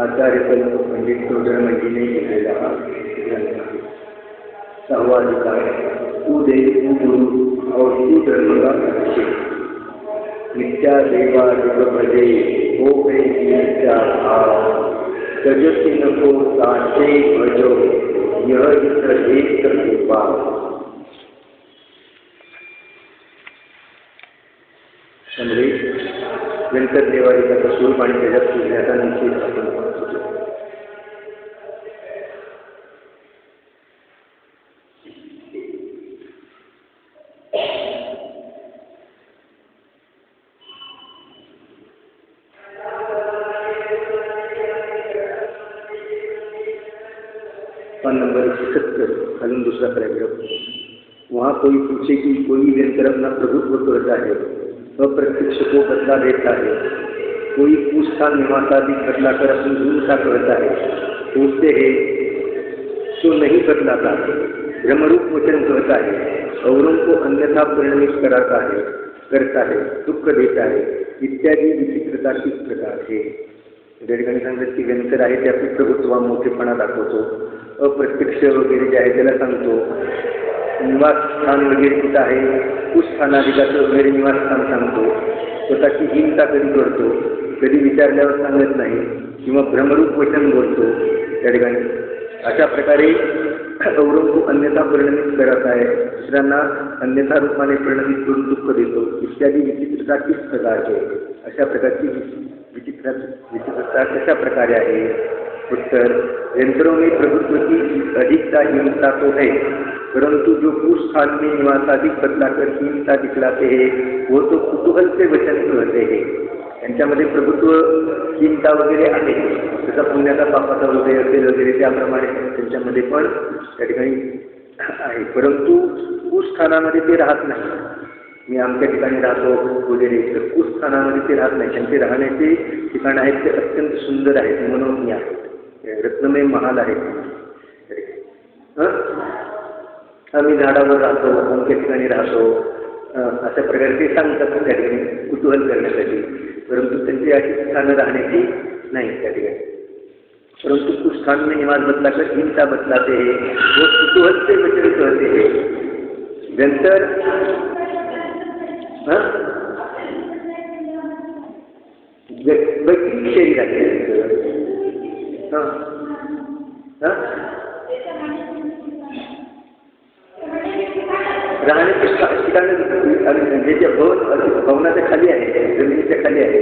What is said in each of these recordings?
आचार्य पंडित चौधरी ने लिखलेला हा ग्रंथ आहे. 6वा अधिकार तू देव तू गुरु और तू धर्म का रक्षक. नित्या देवा जग भजे हो गए नित्या भाव तजति नको साचे भजो यह एक कृपा. व्यंतर देवाचा स्वरूप आणि त्याच्यात पूजण्याचा निश्चित आपण पाहतो. नंबर 71 खालून दूसरा पैराग्राफ. वहाँ कोई पूछे कि कोई व्यंतर अपना प्रभुत्व करता है, अप्रत्यक्ष को बदला देता है, कोई पूछताछ निवासादि बदलाकर अपनी भूमिका करता है, पूछते हैं तो नहीं बदलाता, भ्रमरूप वचन कहता है, औरों को अन्यथा परिणमित करता है, दुख देता है इत्यादी विचित्रता किस प्रकार है. त्या ठिकाणी सांगतात की व्यंतर आहे ते आपले प्रभुत्व मोठेपणा दाखवतो, अप्रत्यक्ष वगैरे जे आहे त्याला सांगतो, निवासस्थान वगैरे कुठं आहे उस स्थानाधिकाचं वगैरे निवासस्थान सांगतो, स्वतःची हिंसा कधी करतो, कधी विचारल्यावर सांगत नाही किंवा भ्रमरूप वचन बोलतो. त्या ठिकाणी अशा प्रकारे औरों को अन्यथा परिणमित करत आहे, दुसऱ्यांना अन्यथा रूपाने परिणमित करून दुःख देतो इत्यादी विचित्रता किस प्रकार आहे. अशा प्रकारची विचित्रता कशा प्रकारे आहे. उत्तर यंत्रों में प्रभुत्व की अधिकता हिंसा तो है, परंतु जो उस स्थान में निवासाधिक बदलाकर हिंसा दिखलाते हैं वो तो कुतूहल से वचन कहते हैं. यांच्यामध्ये प्रभुत्व हिंसा वगैरे आहे, जसा पुण्याचा पापाचा हृदय असेल वगैरे त्याप्रमाणे त्यांच्यामध्ये पण त्या ठिकाणी आहे, परंतु उस स्थानामध्ये ते राहत नाही. मी आमच्या ठिकाणी राहतो वगैरे, तर उस स्थानामध्ये ते राहत नाही. त्यांचे राहण्याचे ठिकाण आहेत ते अत्यंत सुंदर आहेत, मनोज्ञ आहेत, रत्नमय महाल आहेत. आम्ही झाडावर राहतो, आमच्या ठिकाणी राहतो, अशा प्रकारे ते सांगतात त्या ठिकाणी कुतूहल करण्यासाठी, परंतु त्यांची अशी स्थानं राहण्याची नाही त्या ठिकाणी. परंतु कुछ स्थान में निवास बदलाकर हिंसा बदलाते हैं वो कुतूहल से वचन कहते हैं. व्यंतर वैयक्तिक शरीर आहे. राहण्याचे ठिकाण ज्याच्या भवनाच्या खाली आहे, जमिनीच्या खाली आहे,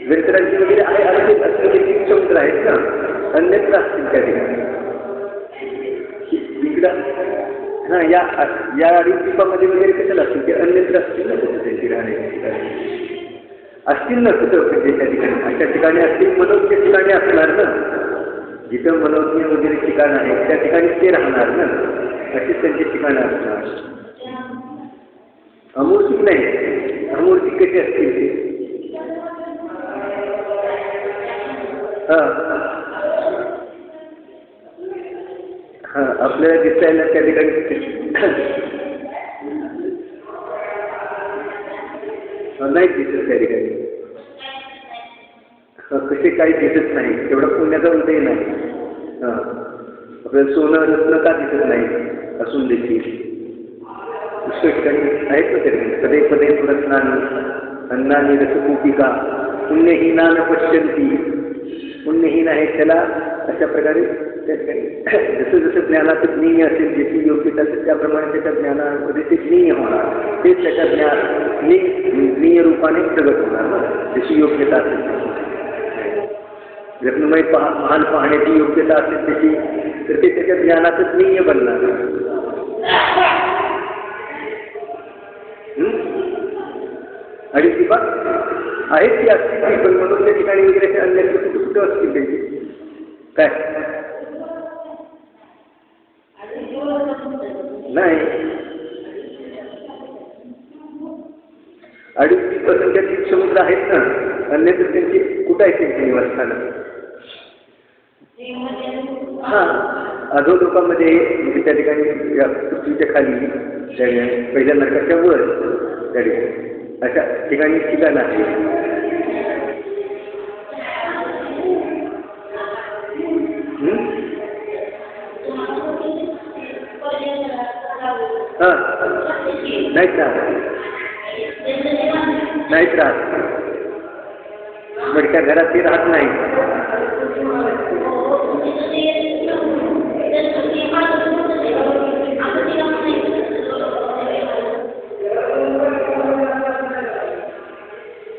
व्यंतरांची वगैरे आहे, असे असलेले समुद्र आहेत ना, अन्यत्र असतील त्या ठिकाणी. इकडं हां या द्वीपामध्ये वगैरे कशाला असतील ते अन्यत्र असतील ना, कुठं त्यांची राहण्याची ठिकाणी असतील ना, कुठं त्या ठिकाणी. अशा ठिकाणी असतील, मनोज्ञ ठिकाणी असणार ना, जिथं मनोज्ञ वगैरे ठिकाण आहे त्या ठिकाणी ते राहणार ना, अशीच त्यांची ठिकाणं असणार. अमूर्तिक नाही, अमूर्तिक कसे असतील ते. हां आपल्याला दिसायला त्या ठिकाणी नाही दिसत त्या ठिकाणी, कसे काही दिसत नाही, तेवढा पुण्याचा उदय नाही. आपल्याला सोनं रत्न का दिसत नाही असून देखील पुष्कळ ठिकाणी आहेत ना तरी पदे पदे रत्नानी अन्नानी रसकूपिका पुण्यहीना न पश्यंती. पुण्यहीन आहे त्याला अशा प्रकारे त्या ठिकाणी जसं जसं ज्ञानाचं ज्ञेय असेल ज्याची योग्यता असेल त्याप्रमाणे त्याच्या ज्ञानामध्ये ते ज्ञेय होणार तेच त्याच्या ज्ञेय रूपाने प्रगट होणार ना त्याची योग्यता असेल. रत्नमय महान पाहण्याची योग्यता असेल त्याची तर ते त्याच्या ज्ञानाचं ज्ञेय बनणार. आणि ती बघ आहेत ती असतील ती पण म्हणून त्या ठिकाणी वगैरे अन्य कुठं कुठं असतील त्यांची काय नाही. अडीच 30% समुद्र आहेत ना अन्यत्र त्यांची कुठं आहे त्यांची निवासस्थानं. हा अधोलोकामध्ये म्हणजे त्या ठिकाणी या पृथ्वीच्या खाली पहिल्या नरकाच्या वर त्या ठिकाणी अशा ठिकाणी ठिकाण आहे. हा नाहीच राहत मडक्या घरात ते राहत नाही.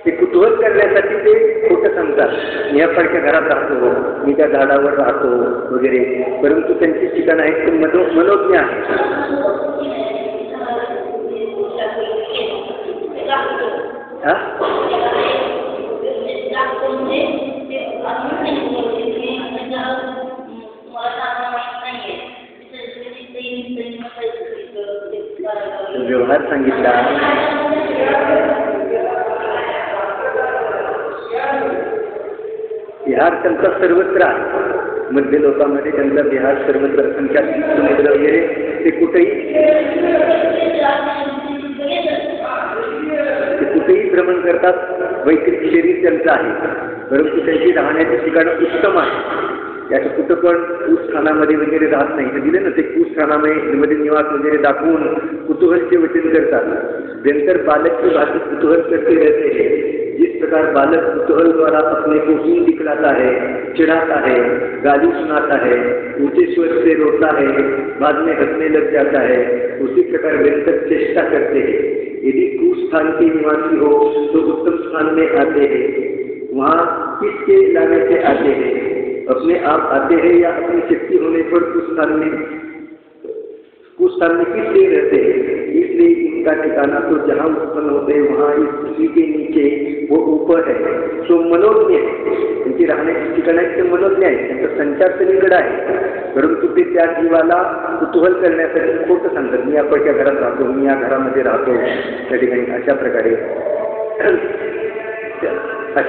ते कुतूहल करण्यासाठी ते खोटं सांगतात. मी या फडक्या घरात राहतो मी त्या झाडावर राहतो वगैरे परंतु त्यांची ठिकाण आहेत ते मनोज्ञ आहे. व्यवहार सांगितला बिहार त्यांचा सर्वत्र आहे. मध्य लोकांमध्ये त्यांचा बिहार सर्वत्र संख्यात समुद्र वगैरे ते कुठेही भ्रमण करतात. वैयक्तिक शरीर त्यांचं आहे परंतु त्यांची राहण्याची ठिकाणं उत्तम आहे. याचं कुठं पण कूसखानामध्ये वगैरे राहत नाही. तर दिले ना ते कूसखानामध्ये निवास वगैरे दाखवून कुतूहलचे वचन करतात. नंतर बालक की भाषा कुतूहल करते रहते हैं. जिस प्रकार बालक कुतूहल द्वारा अपने को ही दिखलाता है चिढ़ाता है गाली सुनाता है ऊंचे स्वर से रोता है बाद में हंसने लग जाता है उसी प्रकार निरंतर चेष्टा करते हैं. यदि कूस स्थान के निवासी हो तो उत्तम स्थान में आते हैं. वहाँ किसके लाने से आते हैं? अपने आप आते हैं या अपनी शक्ति होने पर कुछ स्थान में किस लिए रहते हैं? इसलिए इनका ठिकाना तो जहाँ उत्पन्न होते हैं वहाँ इस पृथ्वी के नीचे वो ऊपर है. सो मनोज्ञ है. त्यांची राहण्याची ठिकाण आहे ते मनोज्ञ आहे. त्यांचा संचार सगळीकडे आहे परंतु ते त्या जीवाला कुतूहल करण्यासाठी खोटं सांगतात. मी आपण त्या घरात राहतो मी या घरामध्ये राहतो त्या ठिकाणी अशा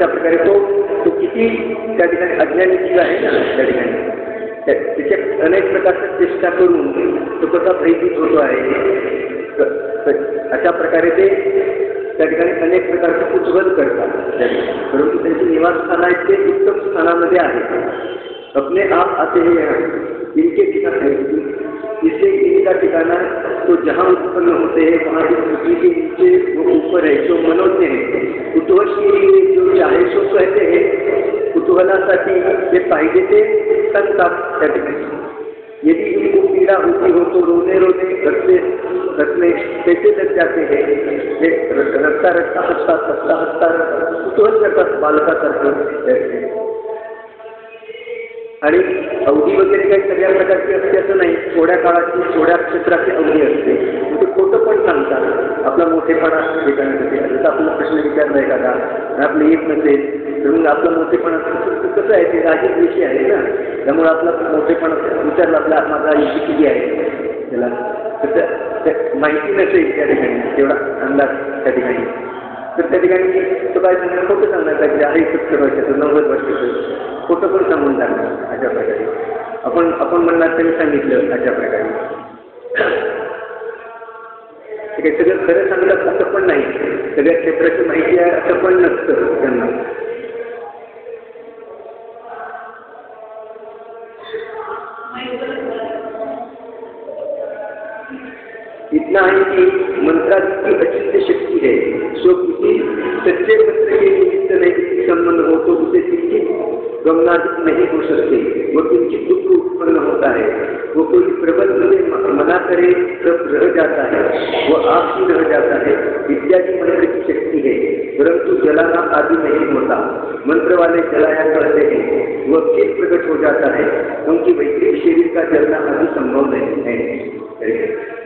प्रकारे तो किती त्या ठिकाणी अज्ञानी जीव आहे ना त्या ठिकाणी त्याच्यात अनेक प्रकारच्या चेष्टा करून तो कसा भयभीत होतो आहे. अशा प्रकारे ते त्या ठिकाणी अनेक प्रकारचे कुतूहल करतात परंतु त्यांचे निवासस्थान आहेत ते उत्तम स्थानामध्ये आहे. अपने आप आते हैं इनके ठिकाण इससे इनका ठिकाना तो जहाँ उत्पन्न होते हैं वहाँ इस पृथ्वी के नीचे वो ऊपर है जो मनोज्ञ है. कुतूहल के लिए जो चाहे सो कहते हैं कुतूहलासाठी जे पाहिजे ते सांगतात त्या ठिकाणी. यदि इनको पीड़ा होती हो तो रोने हंसने कैसे लग जाते हैं. हे रडता हसता कुतूहल करतात बालकासारखं. आणि अवधी वगैरे काही सगळ्या प्रकारची असते असं नाही. थोड्या काळाची थोड्या क्षेत्राची अवधी असते. ते खोटं पण सांगतात आपला मोठेपणा ठिकाणासाठी. जसं आपला प्रश्न विचारला एखादा आपलं येत नसेल तर मग आपला मोठेपणा कसं आहे ते राजकीय विषय आहे ना त्यामुळे आपला मोठेपणा विचारला आपला माझा युक्ती किती आहे त्याला तसं माहिती नसेल त्या ठिकाणी तेवढा अंदाज त्या ठिकाणी तर त्या ठिकाणी तो काय सांगणार खोटं सांगणार पाहिजे आहे 70 वर्षाचं 90 वर्षाचं खोटं पण सांगून टाकणार. अशा प्रकारे आपण म्हणणार त्यांनी सांगितलं अशा प्रकारे ते काही सगळं खरं सांगतात असं पण नाही. सगळ्या क्षेत्राची माहिती आहे असं पण नसतं त्यांना. इतना है कि मंत्रादी की अचिंत्य शक्ति है, सो किसी सच्चे मंत्र के निमित्त नहीं संबंध हो तो उसे किंचित गमनादित नहीं हो सकते, वो किंचित दुख उत्पन्न होता है, वो कोई प्रबंध में मना करे तब रह जाता है, वो आप ही रह जाता है, इत्यादि मंत्र की शक्ति है, परंतु जलाना आदि नहीं होता। मंत्र वाले जलाया करते हैं, वह फिर प्रकट हो जाता है, क्योंकि वैदिक शरीर का जलना आदि संभव नहीं है।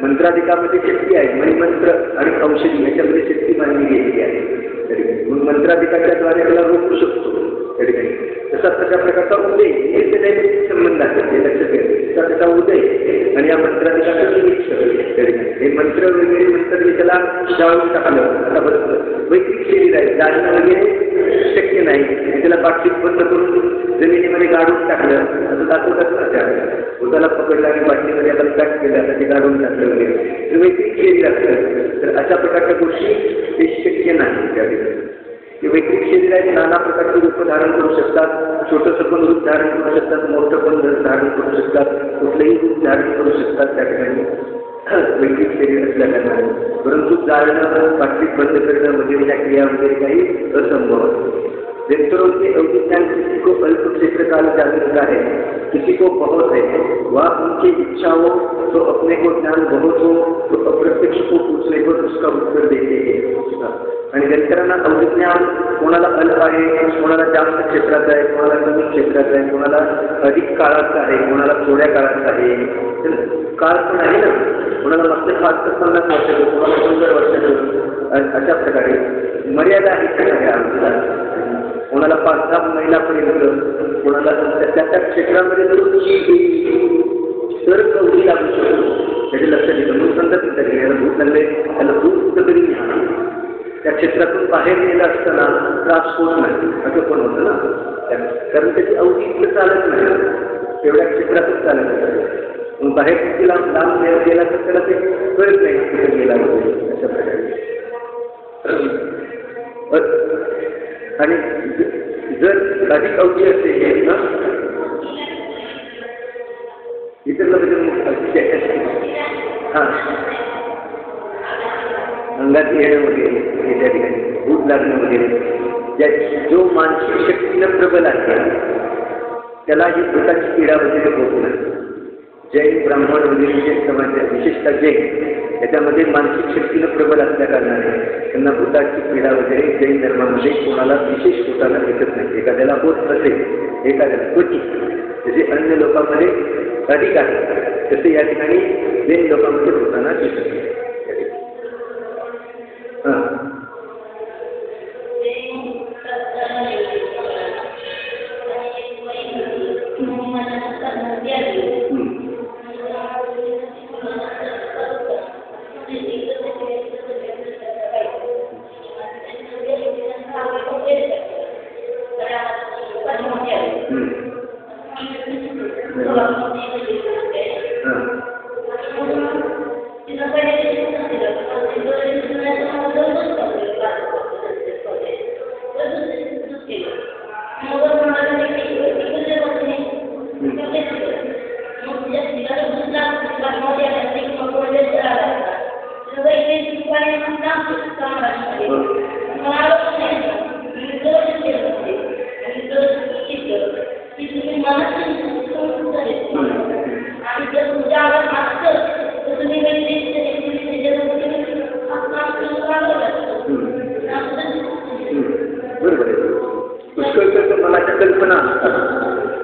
मंत्राधिकामध्ये शक्ती आहे, मणिमंत्र आणि औषधी याच्यामध्ये शक्ती मानली गेलेली आहे, मग मंत्राधिकाच्या द्वारे त्याला रोखू शकतो. तसा त्या प्रकारचा उदय हे संबंध आहे, हे लक्षात घ्या. त्याचा उदय आणि या मंत्राधिकाचा निरीक्षण, हे मंत्र वगैरे नंतर मी त्याला जाळून टाकलं. आता बसलं वैदिक शरीर आहे, जाळणं वगैरे शक्य नाही, त्याला बाटलीत बंद करून जमिनीमध्ये गाडून टाकलं असं दाखवतात ना. त्या उदाला पकडलं आणि बाटलीमध्ये आपण पॅक केलं, आता ते गाडून टाकलं वगैरे, तर वैदिक शरीर असतं. तर अशा प्रकारच्या गोष्टी हे शक्य नाही. त्यावेळी वैदिक शरीर आहे, नाना प्रकारचे रूप धारण करू शकतात, छोटंसं पण रूप धारण करू शकतात, मोठं पण धारण करू शकतात, कुठलंही रूप धारण करू शकतात त्या ठिकाणी वैदिक शरीर असल्याकारणाने. परंतु जाळणं, बाटलीत बंद करणं वगैरे या क्रिया वगैरे काही असंभव आहे. व्यक्तरों के अवधि ज्ञान किसी को अल्प क्षेत्र काल जानता है, किसी को बहुत है, वह उनकी इच्छा हो तो अपने को ज्ञान बहुत हो तो अप्रत्यक्ष को पूछने पर उसका उत्तर देते हैं. आणि व्यक्तरांना अवधिज्ञान कोणाला अल्प आहे, कोणाला जास्त क्षेत्रात आहे, कोणाला कमी क्षेत्रात आहे, कोणाला अधिक काळाचा आहे, कोणाला थोड्या काळाचा आहे. काळ पण आहे ना, कोणाला मागच्या 50-50 वर्षाचं, कोणाला 100 वर्षाचं, अशा प्रकारे मर्यादा आहे. कोणाला 5-10 महिन्यापर्यंत, कोणाला त्या क्षेत्रामध्ये तर कवडी लागू शकतो. त्याचे लक्षात येतं म्हणून सांगतात त्याला भूत लागले, त्याला भूत तरी त्या क्षेत्रातून बाहेर गेलं असताना त्रास होत नाही असं पण होतं ना, कारण त्याची अवधी इथलं चालत नाही, तेवढ्या क्षेत्रातच चालत नाही. मग बाहेर किती लांब गेला तर त्याला ते कळत नाही कुठे गेला वगैरे अशा प्रकारे. आणि जर अधिक अवधी असेल ना, इतर हां अंगात येणं वगैरे त्या ठिकाणी भूत लागणं वगैरे, जो मानसिक शक्तीनं प्रबल आहे त्याला ही भूताची पीडा वगैरे होत नाही. जैन ब्राह्मण वगैरे जे समाज, विशेषतः जैन, त्याच्यामध्ये मानसिक शक्तीनं प्रबल असल्या कारणाने त्यांना भूताची पीडा वगैरे जैन धर्मामध्ये कोणाला विशेष होताना दिसत नाही. एखाद्याला होत असेल, एखाद्याला क्वचित, जसे अन्य लोकांमध्ये अधिक आहे तसे या ठिकाणी जैन लोकांमध्ये होताना दिसत नाही.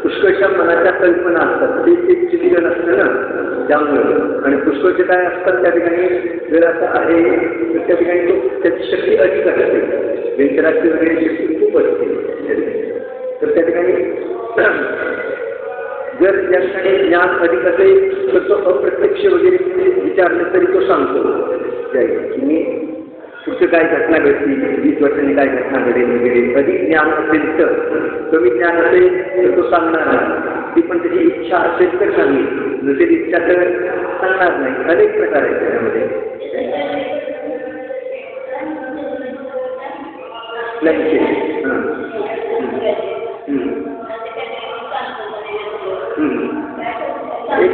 पुष्कळशा मनाच्या कल्पना असतात, ते एक चिंतन असतं ना त्यामुळे. आणि पुष्कळचे काय असतात त्या ठिकाणी, जर असं आहे तर त्या ठिकाणी त्याची शक्ती अधिक असते, व्यंतराची वगैरे शक्ती खूप असते. तर त्या ठिकाणी जर त्या ठिकाणी ज्ञान अधिक असेल तर तो अप्रत्यक्ष वगैरे विचारलं तरी तो सांगतो की मी पुढचं काय घटना घडली, 20 वर्षांनी काय घटना घडेल वगैरे. अधिक ज्ञान असेल तर, कमी ज्ञान असेल तर तो सांगणार नाही. ती पण त्याची इच्छा असेल तर सांगेल, नसेल इच्छा तर सांगणार नाही. अनेक प्रकार आहेत त्याच्यामध्ये. एक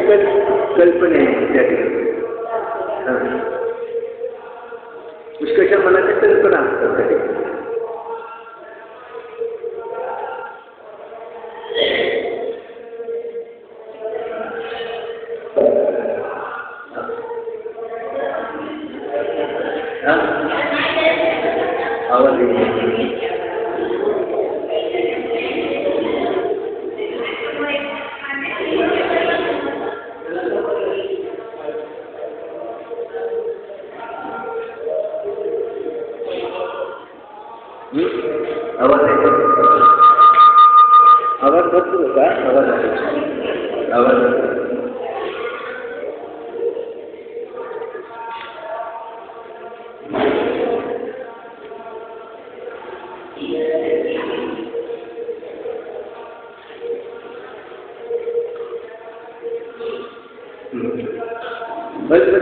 कल्पना आहे त्या ठिकाणी. कशा मनाच्या कल्पना असतात कधी. आवाज आवाज भरपूर होता. आवाज आहे. आवाज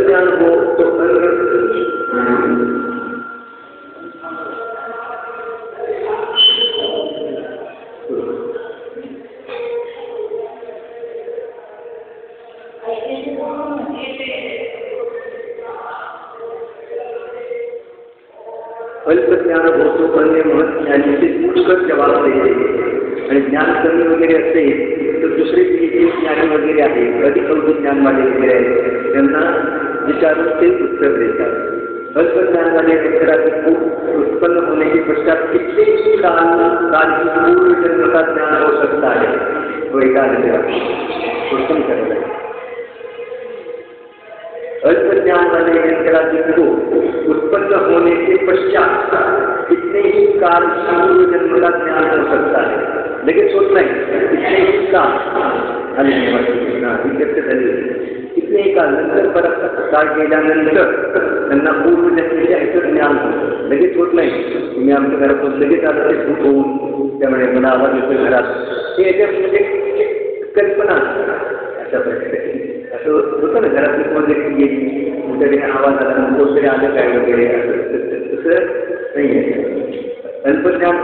ज्ञान हो तो अल्पज्ञान होतो अन्य महत्त्वाचे पुष्कळ जबाब देते. आणि ज्ञान कमी वगैरे असेल तर दुसरे जे ज्ञानी वगैरे आहे अधिक अवधी ज्ञानवाले वगैरे आहेत त्यांना विचारून ते उत्तर देतात. अल्पज्ञानवाले अक्षराचे उत्पन्न होने के पश्चात कितने काल पूर्व जन्म का ज्ञान हो सकता है तो एका उत्तम करेगा. अल्पज्ञान वाले यंत्राधिक को उत्पन्न होने के पश्चात कितने ही काल पूर्व जन्म का ज्ञान हो सकता है. लगेच होत नाही. कितने ही काल आले कितने काल नंतर परत काळ गेल्यानंतर त्यांना पूर्वजन्मीच्या ह्याचं ज्ञान होतं. लगेच होत नाही. तुम्ही आमच्या घरातून लगेच आलं ते खूप होऊन त्यामुळे मला आवाज येतो घरात हे याच्यात म्हणजे कल्पना अशा प्रकारे असं होतं ना. घरातली कोणतरी गेली कुठेतरी आवाज आला कोणतरी आलं काय वगैरे असं तसं नाही आहे. अल्पज्ञान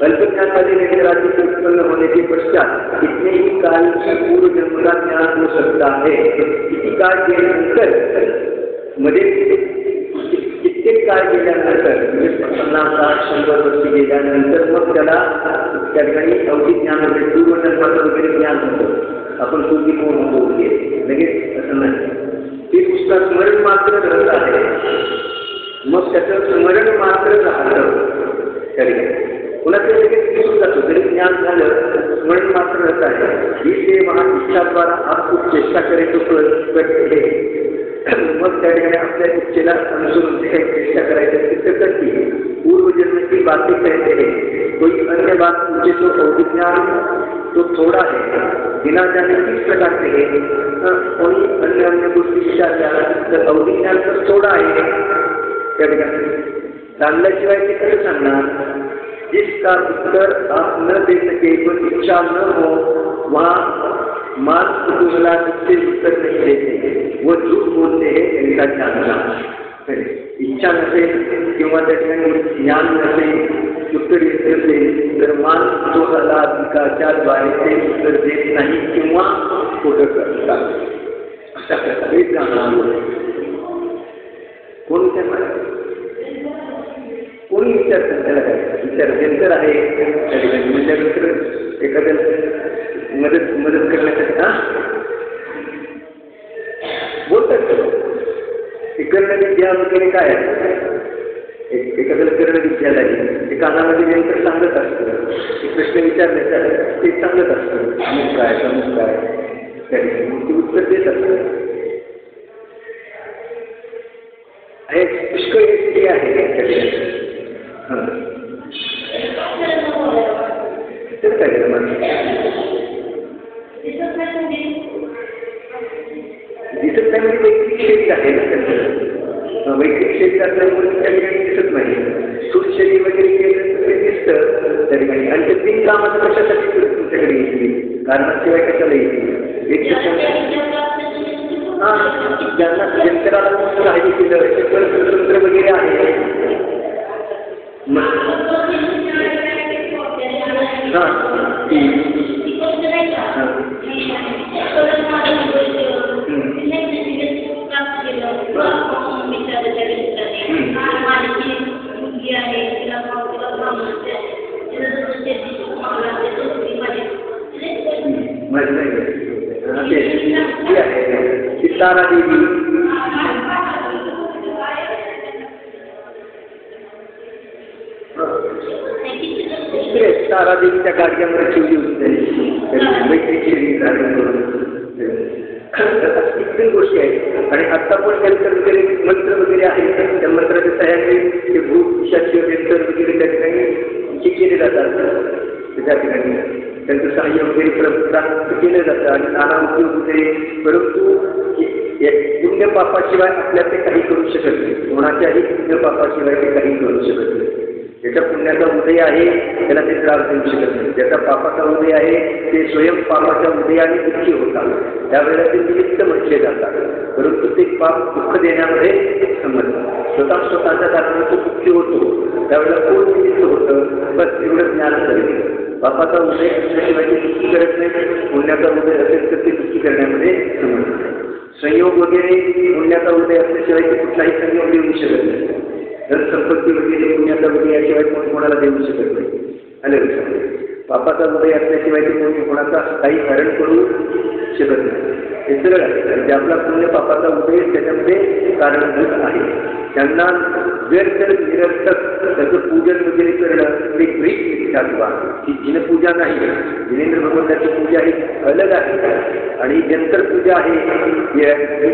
अल्पज्ञान वाले नेत्रादि उत्पन्न होने के पश्चात कितने ही काल की पूर्व जन्म का ज्ञान हो सकता है. किती काळ गेल्यानंतर मध्ये कित्येक काळ गेल्यानंतर म्हणजे 50-60-100 वर्ष गेल्यानंतर मग त्याला त्या ठिकाणी अवधी ज्ञान होते. पूर्वजन्माचं वगैरे ज्ञान होतं. आपण पूर्वी कोण होतो वगैरे लगेच असं नाही. ते पुस्तक स्मरण मात्र राहत आहे. मग त्याचं स्मरण मात्र राहतं त्या ठिकाणी कुणाचं लगेच दिसून जातो. जरी ज्ञान झालं स्मरण मात्र राहत आहे. ही सेवा इच्छाद्वारा आप खूप चेष्टा करेल तो करते. मग त्या ठिकाणी आपल्या इच्छेला अनुसरून जे काही चेष्टा करायचं तिथं करते. पूर्वजन्म की बातें कहते हैं. कोई अन्य बात पूछे तो अवधिज्ञान तो थोड़ा है. बिना जाने किस प्रकार से है. कोणी अन्य गोष्टी विचारल्या तर अवधिज्ञान तर थोडा आहे. त्या ठिकाणी सांगल्याशिवाय ते कसं सांगणार. जिसका उत्तर आप न दे सके तो इच्छा न हो वहाँ मान कुतूहला उससे उत्तर नहीं देते. वो झूठ बोलते हैं इनका जानना. इच्छा नसेल किंवा त्या ठिकाणी ज्ञान नसेल उत्तर येत नसेल तर मान कुतूहलाधिकाच्या द्वारे ते उत्तर देत नाही किंवा खोटं करतात. अशा प्रकारे जाणार कोण त्यांना कोणी विचारतात. त्याला काय विचार जंतर आहे त्या ठिकाणी म्हणजे एखाद्या मदत करण्यासाठी बोलतात. ते कर्णविद्या वगैरे काय आहे. एखाद्याला कर्णविद्या लागली ते कानामध्ये जंतर सांगत असतं. ते प्रश्न विचारण्याचा ते सांगत असतं. अमुक काय अमुक काय त्या ठिकाणी ते उत्तर देत असतं. पुष्कळ स्थिती आहे त्या ठिकाणी. तर काय दिसत नाही म्हणजे वैयक्तिक क्षेत्र आहे ना त्यांचं. वैयक्तिक क्षेत्र असल्यामुळे त्या ठिकाणी दिसत नाही. सूट शरीर वगैरे केलं तर ते दिसतं त्या ठिकाणी. आणि ते तीन कामाचं कशासाठी तुमच्याकडे येतील कारणाशिवाय कशाला येतील. एक ज्यांना यंत्राला काही केलं ते पण स्वतंत्र वगैरे आहे. हां माझी नाही आहे ती तारा देवी. तारा देवी त्या गाडग्यामध्ये ठेवली होती मैत्रीची धारण करून. किती गोष्टी आहेत. आणि आता पण यंत्र वगैरे मंत्र वगैरे आहेत, त्या मंत्राच्या सहाय्याने ते भूत पिशाच यंत्र वगैरे त्या ठिकाणी केले जातात. त्या ठिकाणी त्यांचं सहाय्य वगैरे प्राप्त केलं जातं आणि नाना उपयोग वगैरे. परंतु पुण्य पापाशिवाय आपल्या ते काही करू शकत नाही. कोणाच्याही पुण्य पापाशिवाय ते काही करू शकत नाही. ज्याच्या पुण्याचा उदय आहे त्याला ते त्रास देऊ शकत नाही. ज्याचा पापाचा उदय आहे ते स्वयं पापाच्या उदयाने दुःखी होतात. त्यावेळेला ते निमित्त म्हटले जातात. परंतु ते पाप दुःख देण्यामध्ये समजतात. स्वतःच्या दाखवण्याचं दुःखी होतो त्यावेळेला कोण निमित्त होतं, बस एवढं ज्ञान करेल. पापाचा उदय असल्याशिवाय ते दुःखी करत नाही. पुण्याचा उदय असेल तर ते दुःखी करण्यामध्ये समजतं. संयोग वगैरे पुण्याचा उदय असल्याशिवाय ते कुठलाही संयोग देऊ शकत नाही. धन संपत्ती वगैरे पुण्याचा उदय याशिवाय कोणी कोणाला देऊ शकत नाही. आणि पापाचा उदय असल्याशिवाय ते कोणी कोणाचा काही हरण करू शकत नाही. हे सरळ आहे. म्हणजे आपला पुण्य पापाचा उदय त्याच्यामध्ये कारणभूत आहे. त्यांना जर तर निरर्थक त्याचं पूजन वगैरे करणं ते ग्रीक मिथ्यात्व ही जिनपूजा नाही. जिनेंद्र भगवंताची पूजा ही अलग आहे. आणि यंत्रपूजा आहे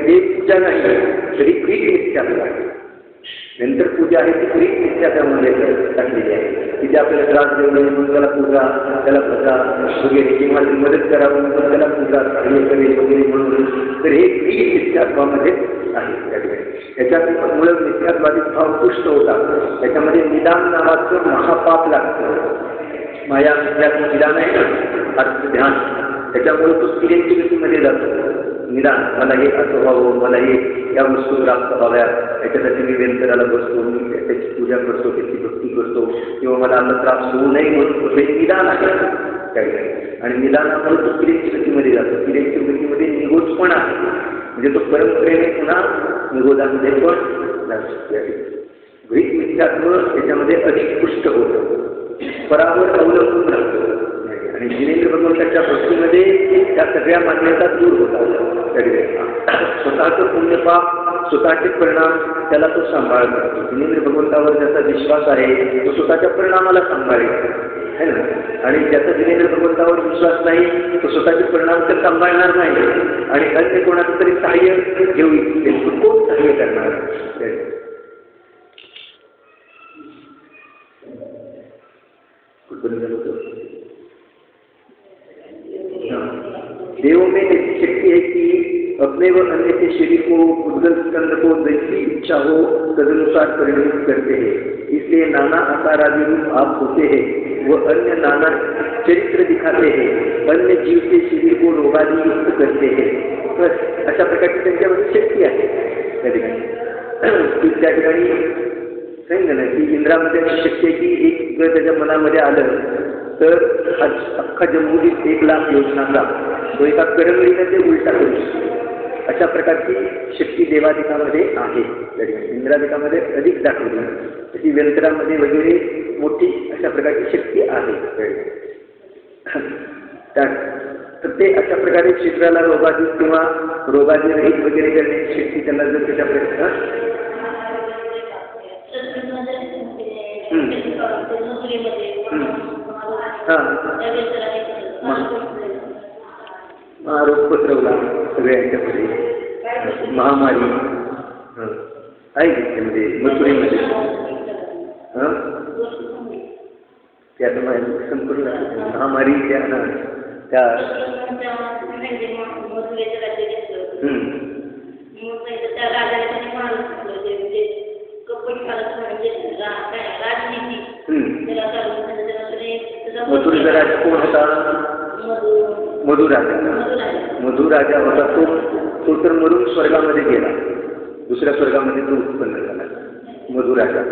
देवपूजा नाही, तरी ग्रीक मिथ्यात्व आहे. यंत्रपूजा आहे ती ग्रीक मिथ्यात्वामध्ये टाकलेली आहे. तिथे आपल्याला त्रास देऊ नये म्हणून त्याला पूजा, त्याला प्रजा वगैरे किंवा मदत करावं म्हणून त्याला पूजा कार्य करेल वगैरे म्हणून. तर हे ग्रीक मिथ्यात्वामध्ये आहे. त्याच्यात मुळे मिथ्यात्वादी भाव पुष्ट होतात. त्याच्यामध्ये निदान नावाचं महापाप लागतं. माया मिथ्यात्व निदान आहे ना, ध्यान. त्याच्यामुळे तो स्थिरेंची जातो. निदान मला हे असं व्हावं, मला हे या वस्तू प्राप्त व्हाव्या, याच्यासाठी मी व्यंतराला बसतो, मी त्याची पूजा करतो, त्याची भक्ती करतो, किंवा मला अन्न त्रास होऊ नये म्हणून हे निदान आहे काही. आणि निदानामुळे तो स्थिरेंची गतीमध्ये जातो. स्थिरेंची गतीमध्ये निगोज पण आहे. म्हणजे तो परंपरेने पुन्हा निगोदामध्ये पण ग्रीक मिथ्यात्व त्याच्यामध्ये अधिक पुष्ट होतं, परावर अवलंबून राहतो. आणि जिनेंद्र भगवंताच्या भक्तीमध्ये त्या सगळ्या मान्यता दूर होतात. स्वतःचं पुण्यपाप स्वतःचे परिणाम त्याला तो सांभाळतो. जिनेंद्र भगवंतावर ज्याचा विश्वास आहे तो स्वतःच्या परिणामाला सांभाळेल है ना. आणि ज्याचा जिनेंद्र भगवंतावर विश्वास नाही तो स्वतःचे परिणाम तर सांभाळणार नाही. आणि अन्य कोणाचं तरी सहाय्य घेऊन ते कोण सहाय्य करणार. देव में ऐसी शक्ति है कि अपने व अन्य के शरीर को उद्गल स्कंद को जैसी इच्छा हो तदनुसार परिणमित करते हैं. इसलिए नाना आकार आदि रूप आप होते हैं व अन्य नाना चरित्र दिखाते हैं. अन्य जीव के शरीर को रोगादि युक्त करते हैं. बस अशा प्रकारची त्यांच्यामध्ये शक्ती आहे. त्या ठिकाणी त्या ठिकाणी सांगितलं ना की इंद्रामध्ये अशी शक्ती आहे की एक जर त्याच्या मनामध्ये आलं तर अख्खा जम्मूतील 1,00,000 योजनाचा तो एका करंगळीने ते उलटा करू शकतो. अशा प्रकारची शक्ती देवादिकामध्ये आहे. इंद्रादिकामध्ये अधिक दाखवली. तशी व्यंतरामध्ये वगैरे मोठी अशा प्रकारची शक्ती आहे. तर ते अशा प्रकारे शरीराला रोगादी किंवा रोगादी रहित वगैरे करण्याची शक्ती त्यांना जर त्याच्या प्रयत्न रोग पसरवला सगळ्यांच्याकडे. महामारी आहे त्याच्यामध्ये मथुरेमध्ये त्यात संपूर्ण महामारी त्या मथुरेचा राजा कोण होता? मधुराजा. मधुराजा होता तो तर मरून स्वर्गामध्ये गेला. दुसऱ्या स्वर्गामध्ये तो उत्पन्न झाला. मधुराजा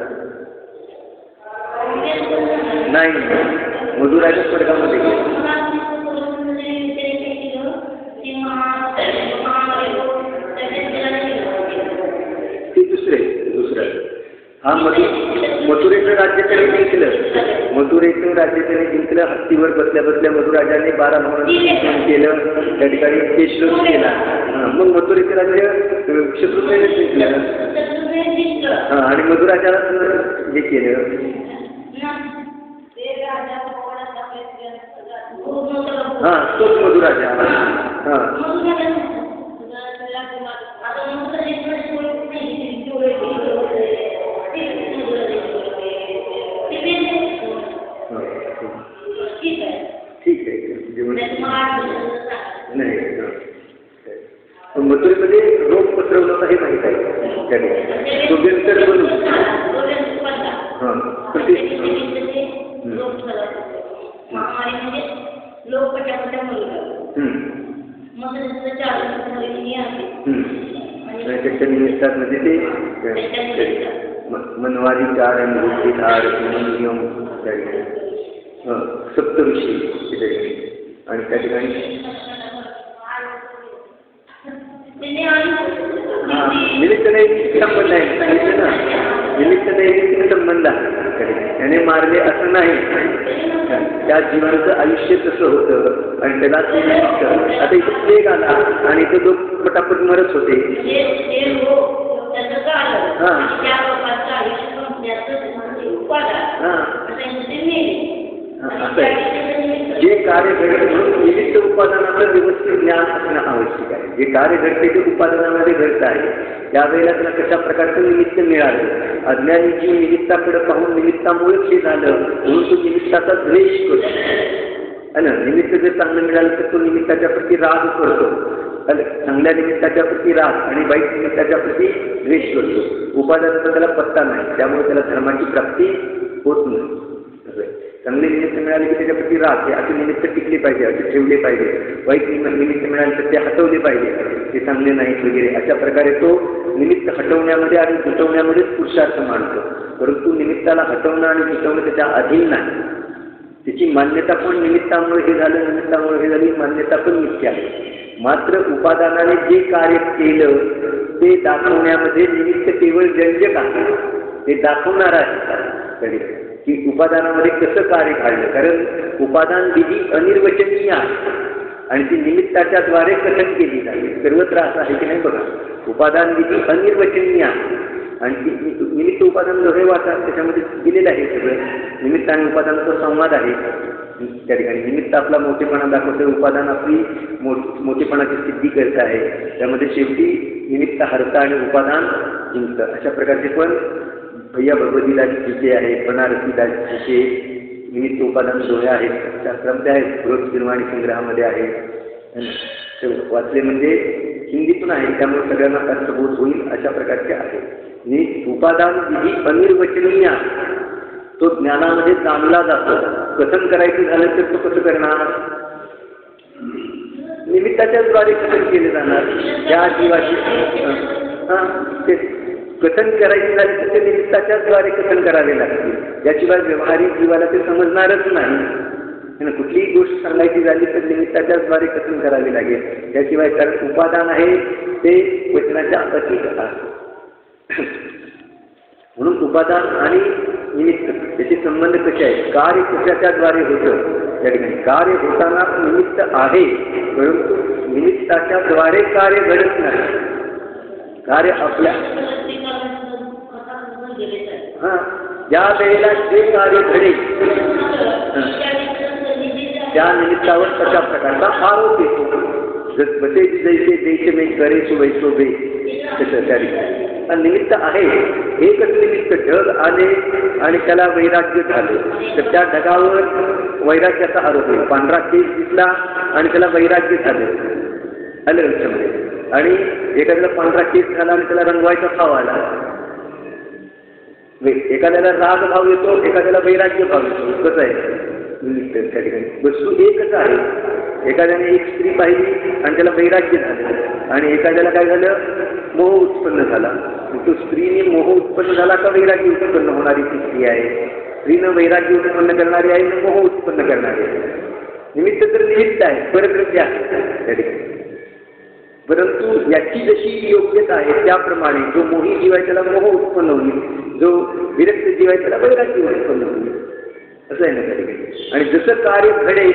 नाही, मधुराजा स्वर्गामध्ये गेला. ते दुसरे हा मधु मथुरेचं राज्य त्याने जिंकलं. मथुरेचं राज्य त्याने जिंकलं. हत्तीवर बसल्या बसल्या मधुराजाने 12 महिन्यांचं केलं. त्या ठिकाणी केशलोक केला. मग मथुरेचं राज्य शत्रुघ्नाने जिंकलं. आणि मधुराजाला हे केलं. तोच मधुराजा. ठीक आहे. नाही मथुरेमध्ये रोग पसरवलं हे माहीत आहे त्याने तो व्यंतर बनून त्याच्या निमित्तामध्ये ते मनवाधिकार आणि बुद्धिधार नियम सप्तऋषी आणि त्या ठिकाणी निमित्त नैमित्तिक संबंध आहे सांगितलं ना. निमित्त नैमित्तिक संबंध आहे. त्याने मारले असं नाही. त्या जीवाचं आयुष्य तसं होतं आणि त्याला ते निमित्त. आता इथे प्लेग आला आणि इथे लोक पटापट मरत होते. जे कार्य घडत म्हणून निमित्त उपादानाचं व्यवस्थित ज्ञान असणं आवश्यक आहे. जे कार्य घडते ते उपादानामध्ये घडत आहे. त्यावेळेला त्याला कशा प्रकारचं निमित्त मिळालं. अज्ञानी जीव निमित्ताकडे पाहून निमित्तामुळेच हे झालं म्हणून तो निमित्ताचा द्वेष करतो. है ना. निमित्त जर चांगलं मिळालं तर तो निमित्ताच्या प्रती राग करतो. चांगल्या निमित्ताच्या प्रती राग आणि वाईट निमित्ताच्या प्रती द्वेष करतो. उपादानाचा त्याला पत्ता नाही. त्यामुळे त्याला धर्माची प्राप्ती होत नाही. चांगले निमित्त मिळाले की त्याच्याप्रती राग असे निमित्त टिकले पाहिजे, असे ठेवले पाहिजे. वाईट निमित्त मिळाले तर ते हटवले पाहिजे, ते चांगले नाहीत वगैरे. अशा प्रकारे तो निमित्त हटवण्यामध्ये आणि जुटवण्यामध्येच पुरुषार्थ मानतो. परंतु निमित्ताला हटवणं आणि जुटवणं त्याच्या अधीन नाही. त्याची मान्यता पण निमित्तामुळे हे झालं, निमित्तामुळे हे झालं ही मान्यता पण नित्य आहे. मात्र उपादानाने जे कार्य केलं ते दाखवण्यामध्ये निमित्त केवळ व्यंजक आहे. ते दाखवणार आहे की उपादानामध्ये कसं कार्य घडलं. कारण उपादान विधी अनिर्वचनीय आहे आणि ती निमित्ताच्या द्वारे कथन केली जाते. सर्वत्र असं आहे की नाही बघा. उपादान विधी अनिर्वचनीय आहे आणि ती निमित्त उपादान दोहे वाचतात त्याच्यामध्ये दिलेलं आहे सगळं. निमित्त आणि उपादानाचा संवाद आहे. त्या ठिकाणी निमित्त आपला मोठेपणा दाखवतं, उपादान आपली मोठेपणाची सिद्धी करत आहे. त्यामध्ये शेवटी निमित्त हरता आणि उपादान जिंकतं. अशा प्रकारचे पण भैया भगवतीदाची गीते आहे, बनारसीदाची गीते निमित्त उपादान दोहे आहेत. शास्त्रामध्ये आहेत. बृहत निर्वाणी संग्रहामध्ये आहे. वाचले म्हणजे हिंदीतून आहे त्यामुळे सगळ्यांना अर्थबोध होईल अशा प्रकारचे आहे. उपादान विधी अनिर्वचनीय तो ज्ञानामध्ये जाणला जातो. कथन करायचं झालं तर तो कसं करणार. निमित्ताच्याच द्वारे कथन केले जाणार. त्या जीवाची ते कथन करायचे झाले तर ते निमित्ताच्याच द्वारे कथन करावे लागतील. याशिवाय व्यवहारिक जीवाला ते समजणारच नाही. कुठलीही गोष्ट सांगायची झाली तर निमित्ताच्याच द्वारे कथन करावे लागेल. त्याशिवाय कारण उपादान आहे ते वचनाच्या अतीत आहे. म्हणून उपादान आणि निमित्त त्याचे संबंध कसे आहेत. कार्य कशाच्याद्वारे होतं. त्या ठिकाणी कार्य होताना निमित्त आहे परंतु निमित्ताच्या द्वारे कार्य घडत नाही. कार्य आपल्या ज्या वेळेला जे कार्य घडेल त्या निमित्तावर तशा प्रकारचा आरोप येतो. जसे जैसे जैसे मी करे सो वैसो बे तसं त्या ठिकाणी निमित्त आहे. एकच निमित्त ढग आले आणि त्याला वैराग्य झालं तर त्या ढगावर वैराग्याचा आरोप आहे. पांढरा केस दिसला आणि त्याला वैराग्य झालं आलं लक्षामध्ये. आणि एखाद्याला पांढरा केस झाला आणि त्याला रंगवायचा भाव आला. एखाद्याला राग भाव येतो, एखाद्याला वैराग्य भाव येतो. कसं आहे त्या ठिकाणी वस्तू एकच आहे. एखाद्याने एक स्त्री पाहिली आणि त्याला वैराग्य झालं आणि एखाद्याला काय झालं मोह उत्पन्न झाला. तो स्त्रीने मोह उत्पन्न झाला का वैराग्य उत्पन्न होणारी ती स्त्री आहे. स्त्रीनं वैराग्य उत्पन्न करणारी आहे आणि मोह उत्पन्न करणारी आहे. निमित्त तर निमित्त आहे, परद्रव्य आहे त्या ठिकाणी. परंतु याची जशी योग्यता आहे त्याप्रमाणे जो मोही जीव आहे त्याला मोह उत्पन्न होईल, जो विरक्त जीव आहे त्याला वैराग्य उत्पन्न होईल, असं आहे ना कधी. आणि जसं कार्य घडेल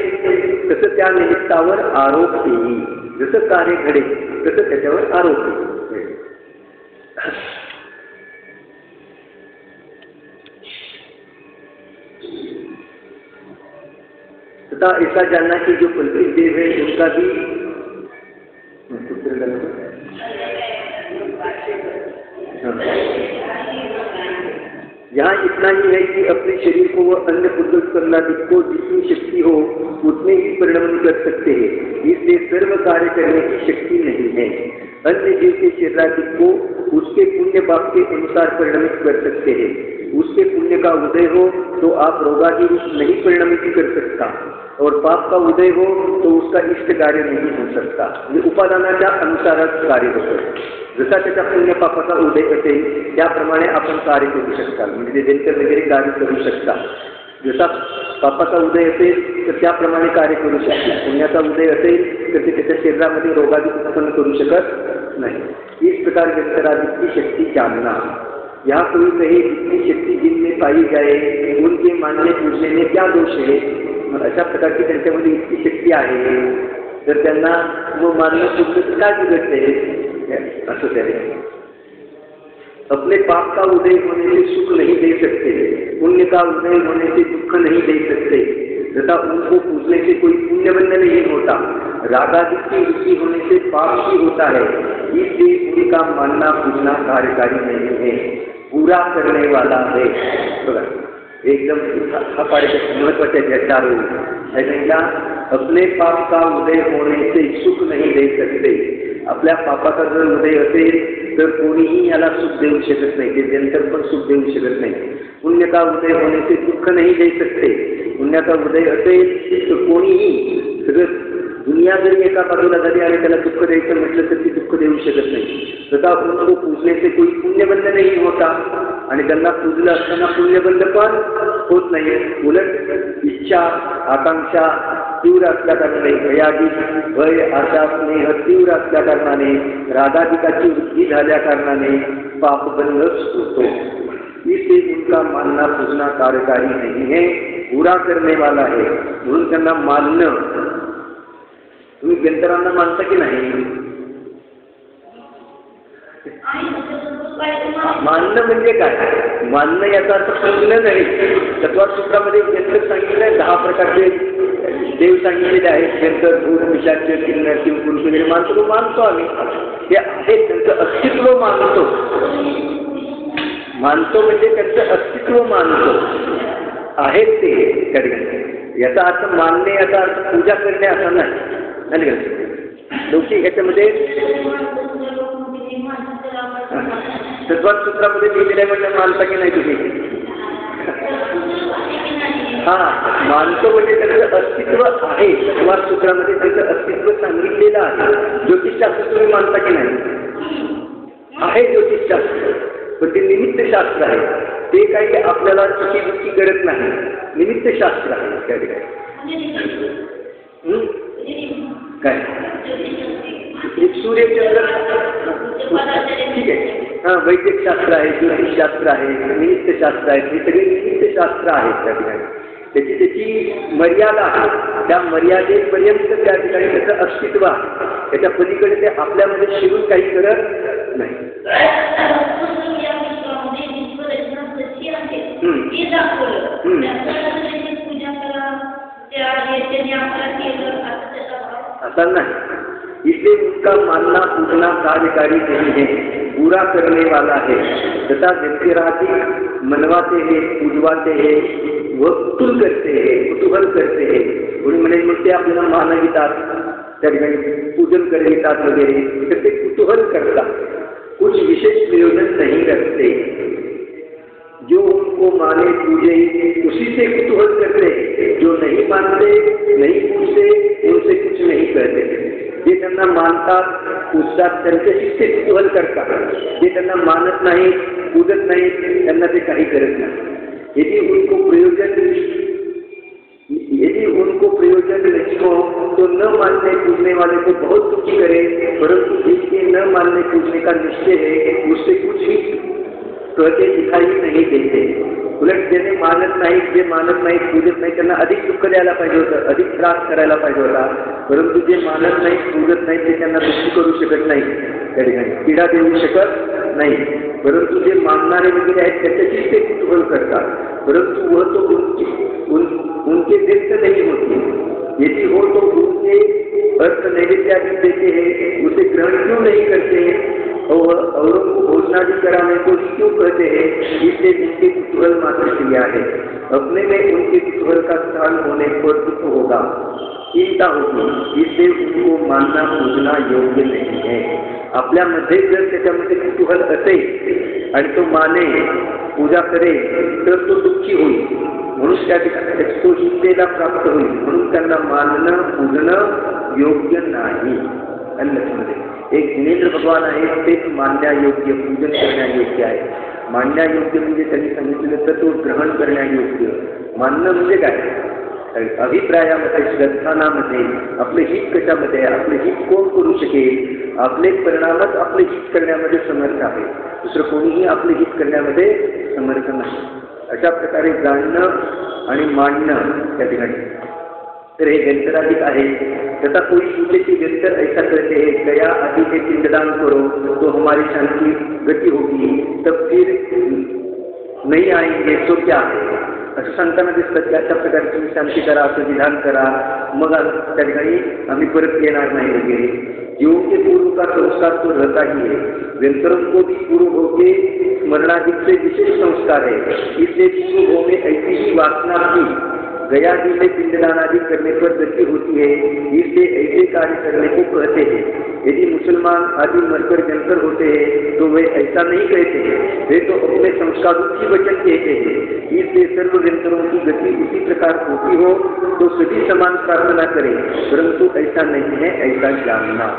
तसं त्या निमित्तावर आरोप येईल, जसं कार्य घडेल तसं त्याच्यावर आरोप येईल. तथा ऐसा जानना कि जो कल्पित देव है उनका भी यहाँ इतना ही है कि अपने शरीर को वह अन्य पुरुष प्रहलाद को जितनी शक्ति हो उतने ही परिणमन कर सकते हैं, इसलिए सर्व कार्य करने की शक्ति नहीं है. अन्य जीव के शरीराधिक को उसके पुण्य पाप के अनुसार परिणमित कर सकते हैं. उसके पुण्य का उदय हो तो आप रोगादि नहीं परिणमित कर सकता, और पाप का उदय हो तो उसका इष्ट कार्य नहीं हो सकता. म्हणजे उपादानाच्या अनुसारच कार्य होतं. जसा त्याच्या पुण्य पापाचा उदय असेल त्याप्रमाणे आपण कार्य करू शकता, म्हणजे जंतर वगैरे कार्य करू शकता. जसा पापाचा उदय असेल तर त्याप्रमाणे कार्य करू शकता, पुण्याचा उदय असेल तर ते त्याच्या शरीरामध्ये रोगादि उत्पन्न करू शकत नाही. इस प्रकार जंतरादि की शक्ती जानना. यहाँ कोई कहे जितनी शक्ति जिनमें पाई जाए उनके मानने पूछने में क्या दोष है. अशा प्रकारची त्यांच्यामध्ये इतकी शक्ती आहे तर त्यांना मग मानणं पूजन काय बिघडते असं त्याने. अपने पाप का उदय होने से सुख नहीं दे सकते, पुण्य का उदय होने से दुख नहीं दे सकते, तथा उनको पूजने से कोई पुण्य बंध नहीं होता. रागादि की रुचि होने से पाप ही होता है, इसलिए उनका मानना पूजना कार्यकारी नहीं है, पूरा करने वाला है. एकदम हा पाड्याच्या महत्वाच्या चार होईल. अपने पाप का उदय होने से सुख नहीं दे सकते. आपल्या पापाचा जर उदय असेल तर कोणीही याला सुख देऊ शकत नाही, ते नंतर पण सुख देऊ शकत नाही. पुण्य का उदय होने से दुःख नहीं दे सकते. पुण्याचा उदय असेल तर कोणीही सगळं दुनिया जरी एका बाजूला झाली आणि त्याला दुःख द्यायचं म्हटलं तर ती दुःख देऊ शकत नाही. तथा उनको पूजने से कोई पुण्यबंध नहीं होता, आणि त्यांना पूजलं असताना पुण्यबंध पण होत नाही. उलट इच्छा आकांक्षा तीव्र असल्या कारणाने, भयादी भय आशा स्नेह तीव्र असल्या कारणाने, रागाधिकाची वृद्धी झाल्या कारणाने पापबंधच होतो. इसलिए उनका मानना पूजना कार्यकारी नहीं है, पूरा करने वाला है. म्हणून त्यांना मानणं. तुम्ही गंधर्वांना मानता की नाही? मानणं म्हणजे काय? मानणं याचा अर्थ समजलं नाही. तत्वसूत्रामध्ये गंधर्व सांगितलंय 10 प्रकारचे देव सांगितलेले आहेत. गंधर्व भूत पिशाच किन्नर किंपुरुष वगैरे मानतो, मानतो आम्ही. ते आहे त्यांचं अस्तित्व मानतो. मानतो म्हणजे त्यांचं अस्तित्व मानतो आहेत ते त्या ठिकाणी. याचा अर्थ मानणे, याचा अर्थ पूजा करणे असा नाही. लोक याच्यामध्ये तत्वसूत्रामध्ये लिहिलेल्या म्हणजे मानता की नाही तुम्ही? हा, मानतो म्हणजे त्याचं अस्तित्व आहे. तत्वसूत्रामध्ये त्याचं अस्तित्व सांगितलेलं आहे. ज्योतिषशास्त्र तुम्ही मानता की नाही? आहे ज्योतिषशास्त्र, पण ते निमित्त शास्त्र आहे. ते काही आपल्याला चुकी करत नाही. निमित्त शास्त्र आहे त्या ठिकाणी. काय एक सूर्यचंद्र ठीक आहे. हां, वैद्यकशास्त्र आहे, ज्योतिषशास्त्र आहे, निमित्तशास्त्र आहे. हे सगळे निमित्तशास्त्र आहेत त्या ठिकाणी. त्याची मर्यादा आहे. त्या मर्यादेपर्यंत त्या ठिकाणी त्याचं अस्तित्व आहे. त्याच्या पलीकडे ते आपल्यामध्ये शिरून काही करत नाही. ऐसा नहीं. इसलिए उनका मानना पूजना कार्यकारी नहीं है, पूरा करने वाला है. तथा व्यक्तिरादि मनवाते हैं, पूजवाते हैं, वह कुतूहल करते हैं, कुतूहल करते हैं. उन्हें मग ते आपल्याला मानवितात, त्या ठिकाणी पूजन करवितात वगैरे, तर ते कुतूहल करतात. कुछ विशेष प्रयोजन नहीं रखते. जो उनको माने पूजे उसी से कुतूहल करते. जो नहीं मानते नहीं पूजते उनसे कुछ नहीं करते. जे त्यांना मानतात पूजतात त्यांच्याशी ते कुतूहल करतात. जे त्यांना मानत नाही पूजत नाही त्यांना ते काही करत नाही. यदि उनको प्रयोजन प्रयोजन नहीं हो तो न मानने पूजने वाले को बहुत दुखी करे, परंतु जिसके न मानने पूजने का निश्चय है उससे कुछ ही कहते दिखाई नहीं देते। उलट ज्याने मानत नाही, जे मानत नाही, पूजत नाही, त्यांना अधिक दुःख द्यायला पाहिजे होतं, अधिक त्रास करायला पाहिजे होता, परंतु जे मानत नाही, पूजत नाही ते त्यांना दुःखी करू शकत नाही, त्या ठिकाणी पीडा देऊ शकत नाही। परंतु जे मानणारे वगैरे आहेत त्याच्याशी ते कुतूहल करतात, परंतु वह तो उनके व्यक्त नहीं होती। यदि हो तो उनके अर्थ नैवेद्यादि देते हैं, उसे ग्रहण क्यों नहीं करते और औरों को भोजनादि कराने को क्यों कहते हैं? इससे उनके कुतूहल मात्र क्रिया है। अपने में उनके कुतूहल का स्थान होने पर दुख होगा, चिंता होगी, इससे उनको मानना पूजना योग्य नहीं है। आपल्यामध्ये जर त्याच्यामध्ये कुतूहल असेल आणि तो माने पूजा करे तर तो दुःखी होईल, म्हणून त्या ठिकाणी तो हिंसेला प्राप्त होईल, म्हणून त्यांना मानणं पूजणं योग्य नाही। अन्नमध्ये एक जिनेंद्र भगवान आहे, तेच मानण्यायोग्य, पूजन करण्यायोग्य आहे। मानण्यायोग्य म्हणजे त्यांनी सांगितलेलं तर तो ग्रहण करण्यायोग्य। मानणं म्हणजे काय? अभिप्रायामध्ये, श्रद्धानामध्ये आपले हित कशामध्ये, आपले हित कोण करू शकेल, आपले परिणामच आपले हित करण्यामध्ये समर्थ आहे, दुसरं कोणीही आपले हित करण्यामध्ये समर्थ नाही। अशा प्रकारे जाणणं आणि मांडणं त्या ठिकाणी तर हे व्यंतराधिक आहे। तथा कोई पूछे कि व्यंतर ऐसा कहते हैं, गया आदि के पिंडदान करो तो हमारी शांति गति होगी, तब फिर नहीं आएंगे तो क्या? असं सांगताना दिसतं की अशा प्रकारे तुम्ही शांती करा, असं विधान करा, मग त्या ठिकाणी आम्ही परत येणार नाही वगैरे। जीवों के पूर्व का संस्कार तो रहता ही है, व्यंतरों को भी पूर्व हो के स्मरणाधिक से विशेष संस्कार है, इसलिए पूर्व हो में ऐसी ही वासना की गया जी में पिंडदान आदि करने पर गति होती है, इससे ऐसे कार्य करने को कहते हैं। यदि मुसलमान आदि मरकर जलकर होते हैं तो वे ऐसा नहीं कहते हैं, वे तो अपने संस्कारों की वचन कहते हैं। इसलिए सर्व व्यंतरों की गति उसी प्रकार होती हो तो सभी समान प्रार्थना करें, परंतु ऐसा नहीं है, ऐसा जानना।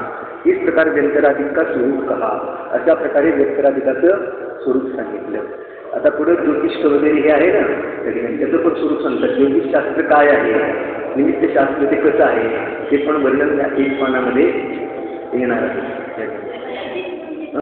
इस प्रकार व्यंतराधिक का स्वरूप कहा, अशा प्रकारे व्यंतराधिकाचं स्वरूप सांगितलं। आता पुढे ज्योतिष वगैरे हे आहे ना, त्याचं पण स्वरूप सांगतात। ज्योतिषशास्त्र काय आहे, निमित्तशास्त्र ते कसं आहे, ते पण वर्णन या एक पानामध्ये येणार आहे।